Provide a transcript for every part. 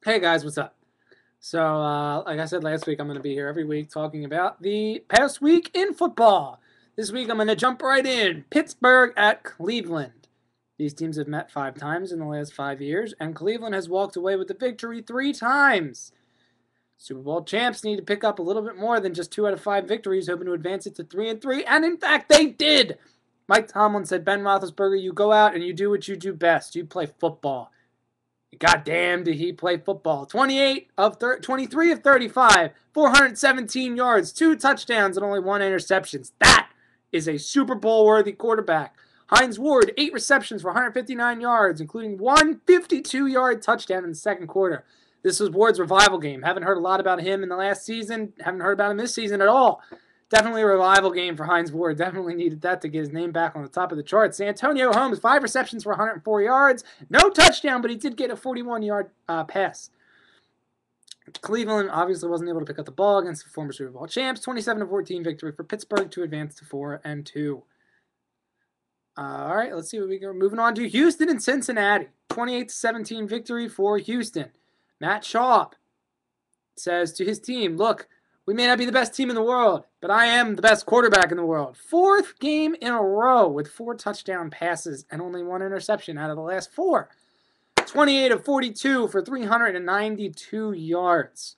Hey guys, what's up? So, like I said last week, I'm going to be here every week talking about the past week in football. This week, I'm going to jump right in. Pittsburgh at Cleveland. These teams have met 5 times in the last 5 years, and Cleveland has walked away with the victory 3 times. Super Bowl champs need to pick up a little bit more than just 2 out of 5 victories, hoping to advance it to 3-3, and in fact, they did. Mike Tomlin said, Ben Roethlisberger, you go out and you do what you do best. You play football. God damn, did he play football. 23 of 35, 417 yards, 2 touchdowns, and only 1 interception. That is a Super Bowl-worthy quarterback. Hines Ward, 8 receptions for 159 yards, including 1 52-yard touchdown in the second quarter. This was Ward's revival game. Haven't heard a lot about him in the last season. Haven't heard about him this season at all. Definitely a revival game for Hines Ward. Definitely needed that to get his name back on the top of the charts. Antonio Holmes, 5 receptions for 104 yards. No touchdown, but he did get a 41-yard pass. Cleveland obviously wasn't able to pick up the ball against the former Super Bowl champs. 27-14 victory for Pittsburgh to advance to 4-2. All right, let's see what we go. Moving on to Houston and Cincinnati. 28-17 victory for Houston. Matt Schaub says to his team, look, we may not be the best team in the world, but I am the best quarterback in the world. 4th game in a row with 4 touchdown passes and only 1 interception out of the last 4. 28 of 42 for 392 yards.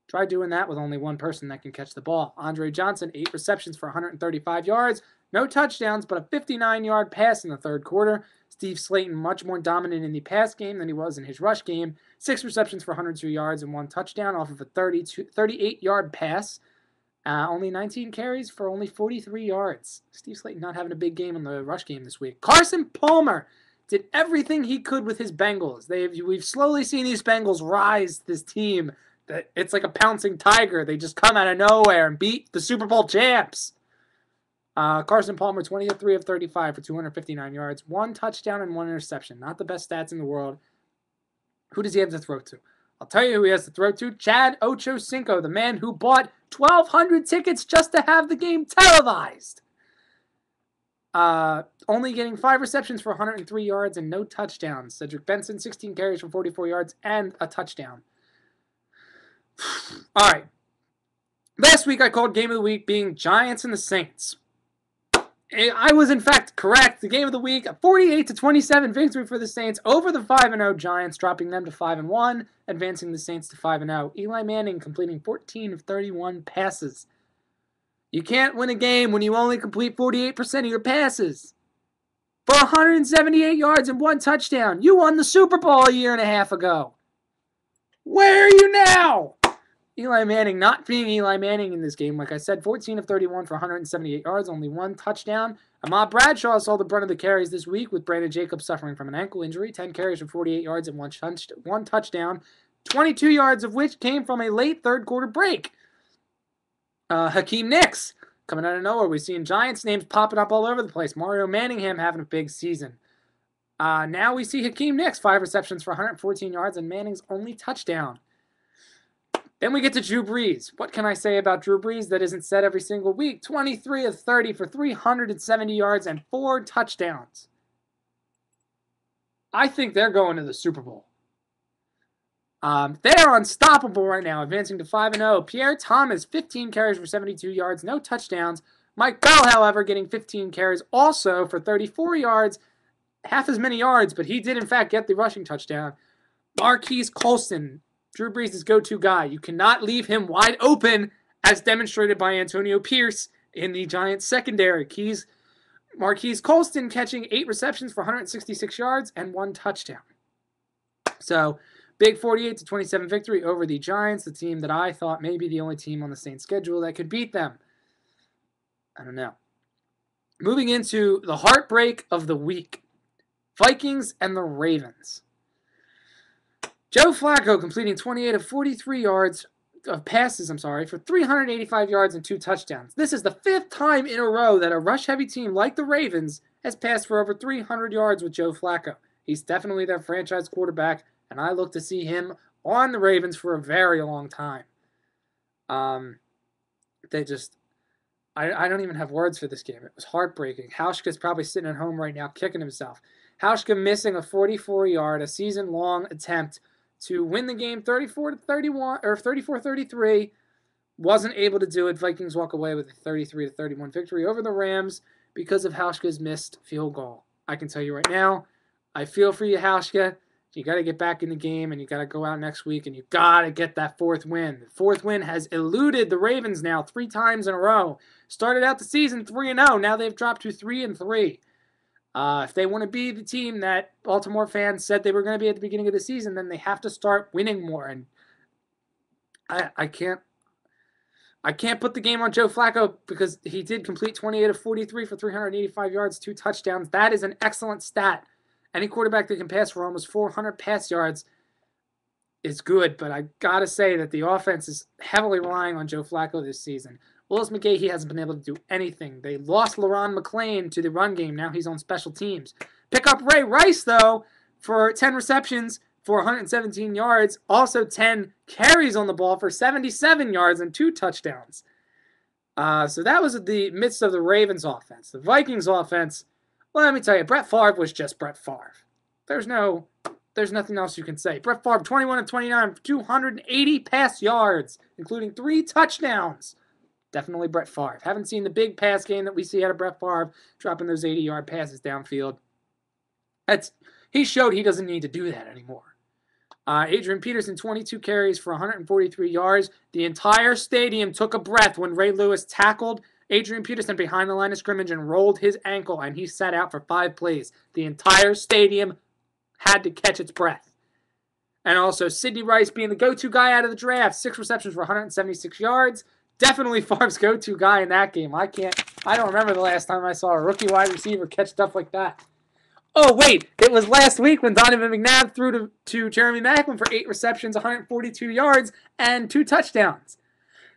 Try doing that with only 1 person that can catch the ball. Andre Johnson, 8 receptions for 135 yards. No touchdowns, but a 59-yard pass in the third quarter. Steve Slayton, much more dominant in the pass game than he was in his rush game. 6 receptions for 102 yards and 1 touchdown off of a 38-yard pass. Only 19 carries for only 43 yards. Steve Slayton not having a big game in the rush game this week. Carson Palmer did everything he could with his Bengals. We've slowly seen these Bengals rise this team. It's like a pouncing tiger. They just come out of nowhere and beat the Super Bowl champs. Carson Palmer, 23 of 35 for 259 yards, 1 touchdown and 1 interception. Not the best stats in the world. Who does he have to throw to? I'll tell you who he has to throw to. Chad Ochocinco, the man who bought 1,200 tickets just to have the game televised. Only getting 5 receptions for 103 yards and no touchdowns. Cedric Benson, 16 carries for 44 yards and a touchdown. All right. Last week I called Game of the Week being Giants and the Saints. I was, in fact, correct. The game of the week, a 48-27 victory for the Saints over the 5-0 Giants, dropping them to 5-1, advancing the Saints to 5-0. Eli Manning completing 14 of 31 passes. You can't win a game when you only complete 48% of your passes. For 178 yards and 1 touchdown, you won the Super Bowl a year and a half ago. Where are you now? Eli Manning not being Eli Manning in this game. Like I said, 14 of 31 for 178 yards, only 1 touchdown. Ahmad Bradshaw saw the brunt of the carries this week with Brandon Jacobs suffering from an ankle injury. 10 carries for 48 yards and 1 touchdown, 22 yards of which came from a late third quarter break. Hakeem Nicks coming out of nowhere. We've seen Giants names popping up all over the place. Mario Manningham having a big season. Now we see Hakeem Nicks, 5 receptions for 114 yards and Manning's only touchdown. Then we get to Drew Brees. What can I say about Drew Brees that isn't said every single week? 23 of 30 for 370 yards and 4 touchdowns. I think they're going to the Super Bowl. They are unstoppable right now, advancing to 5-0. Pierre Thomas, 15 carries for 72 yards, no touchdowns. Mike Bell, however, getting 15 carries also for 34 yards, half as many yards, but he did in fact get the rushing touchdown. Marquise Colston, Drew Brees' go-to guy. You cannot leave him wide open, as demonstrated by Antonio Pierce in the Giants secondary. Marquise Colston catching 8 receptions for 166 yards and 1 touchdown. So, big 48-27 victory over the Giants, the team that I thought may be the only team on the Saints schedule that could beat them. I don't know. Moving into the heartbreak of the week. Vikings and the Ravens. Joe Flacco completing 28 of 43 yards of passes, for 385 yards and 2 touchdowns. This is the 5th time in a row that a rush-heavy team like the Ravens has passed for over 300 yards with Joe Flacco. He's definitely their franchise quarterback, and I look to see him on the Ravens for a very long time. I don't even have words for this game. It was heartbreaking. Hauschka's probably sitting at home right now kicking himself. Hauschka missing a 44-yard, a season-long attempt to win the game 34-31 or 34-33. Wasn't able to do it. Vikings walk away with a 33-31 victory over the Rams because of Hauschka's missed field goal. I can tell you right now, I feel for you, Hauschka. You got to get back in the game, and you got to go out next week, and you got to get that fourth win. The fourth win has eluded the Ravens now 3 times in a row. Started out the season 3-0. Now they've dropped to 3-3. If they want to be the team that Baltimore fans said they were going to be at the beginning of the season, then they have to start winning more. And I can't put the game on Joe Flacco because he did complete 28 of 43 for 385 yards, 2 touchdowns. That is an excellent stat. Any quarterback that can pass for almost 400 pass yards is good, but I got to say that the offense is heavily relying on Joe Flacco this season. Willis McGahee, he hasn't been able to do anything. They lost LaRon McClain to the run game. Now he's on special teams. Pick up Ray Rice, though, for 10 receptions for 117 yards. Also 10 carries on the ball for 77 yards and 2 touchdowns. So that was the midst of the Ravens offense. The Vikings offense, well, let me tell you, Brett Favre was just Brett Favre. There's nothing else you can say. Brett Favre, 21 of 29, 280 pass yards, including 3 touchdowns. Definitely Brett Favre. Haven't seen the big pass game that we see out of Brett Favre, dropping those 80-yard passes downfield. He showed he doesn't need to do that anymore. Adrian Peterson, 22 carries for 143 yards. The entire stadium took a breath when Ray Lewis tackled Adrian Peterson behind the line of scrimmage and rolled his ankle, and he sat out for 5 plays. The entire stadium had to catch its breath. And also, Sidney Rice being the go-to guy out of the draft, 6 receptions for 176 yards. Definitely Favre's go-to guy in that game. I don't remember the last time I saw a rookie wide receiver catch stuff like that. Oh, wait, it was last week when Donovan McNabb threw to Jeremy Maclin for 8 receptions, 142 yards, and 2 touchdowns.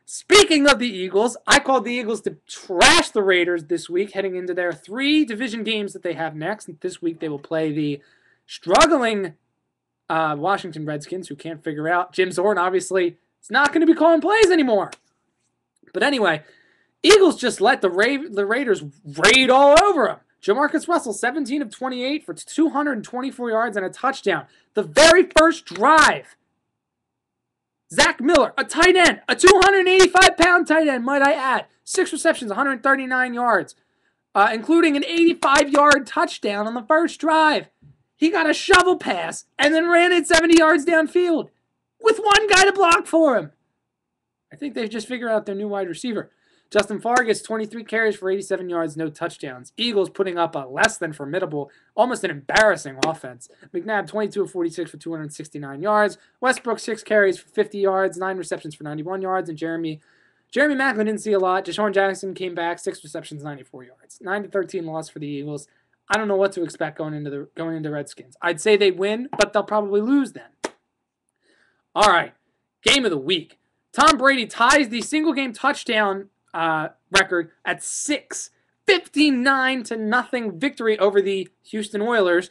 Speaking of the Eagles, I called the Eagles to trash the Raiders this week, heading into their 3 division games that they have next. This week they will play the struggling Washington Redskins, who can't figure out. Jim Zorn, obviously, is not going to be calling plays anymore. But anyway, Eagles just let the Raiders raid all over them. Jamarcus Russell, 17 of 28 for 224 yards and a touchdown. The very first drive, Zach Miller, a tight end, a 285-pound tight end, might I add. 6 receptions, 139 yards, including an 85-yard touchdown on the first drive. He got a shovel pass and then ran it 70 yards downfield with 1 guy to block for him. I think they've just figured out their new wide receiver. Justin Fargas, 23 carries for 87 yards, no touchdowns. Eagles putting up a less than formidable, almost an embarrassing offense. McNabb, 22 of 46 for 269 yards. Westbrook, 6 carries for 50 yards, 9 receptions for 91 yards. And Jeremy Maclin didn't see a lot. Deshaun Jackson came back, 6 receptions, 94 yards. 9-13 loss for the Eagles. I don't know what to expect going into Redskins. I'd say they win, but they'll probably lose then. All right, game of the week. Tom Brady ties the single-game touchdown record at 6. 59-0 victory over the Houston Oilers.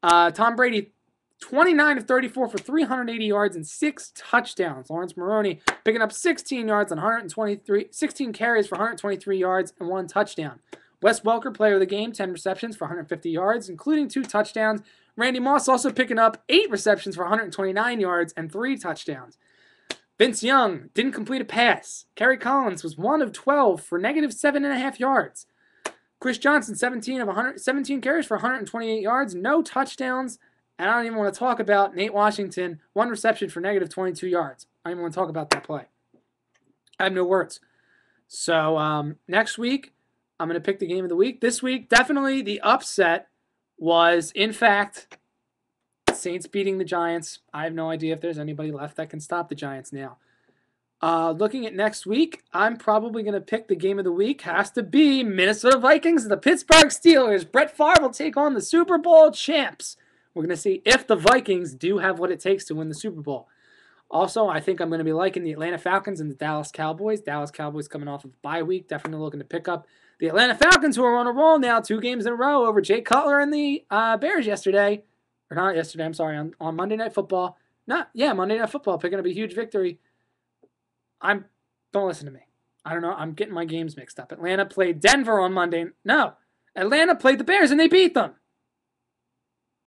Tom Brady, 29 of 34 for 380 yards and 6 touchdowns. Lawrence Maroney picking up 16 carries for 123 yards and 1 touchdown. Wes Welker, player of the game, 10 receptions for 150 yards, including 2 touchdowns. Randy Moss also picking up 8 receptions for 129 yards and 3 touchdowns. Vince Young didn't complete a pass. Kerry Collins was 1 of 12 for negative 7.5 yards. Chris Johnson, 17 carries for 128 yards, no touchdowns. And I don't even want to talk about Nate Washington, 1 reception for negative 22 yards. I don't even want to talk about that play. I have no words. So next week, I'm going to pick the game of the week. This week, definitely the upset was, in fact, Saints beating the Giants. I have no idea if there's anybody left that can stop the Giants now. Looking at next week, I'm probably going to pick the game of the week. Has to be Minnesota Vikings and the Pittsburgh Steelers. Brett Favre will take on the Super Bowl champs. We're going to see if the Vikings do have what it takes to win the Super Bowl. Also, I think I'm going to be liking the Atlanta Falcons and the Dallas Cowboys. Dallas Cowboys coming off of a bye week. Definitely looking to pick up the Atlanta Falcons, who are on a roll now. 2 games in a row over Jay Cutler and the Bears yesterday. Or not yesterday, I'm sorry, on Monday Night Football. Monday Night Football, picking up a huge victory. Don't listen to me. I don't know, I'm getting my games mixed up. Atlanta played Denver on Monday. No, Atlanta played the Bears and they beat them.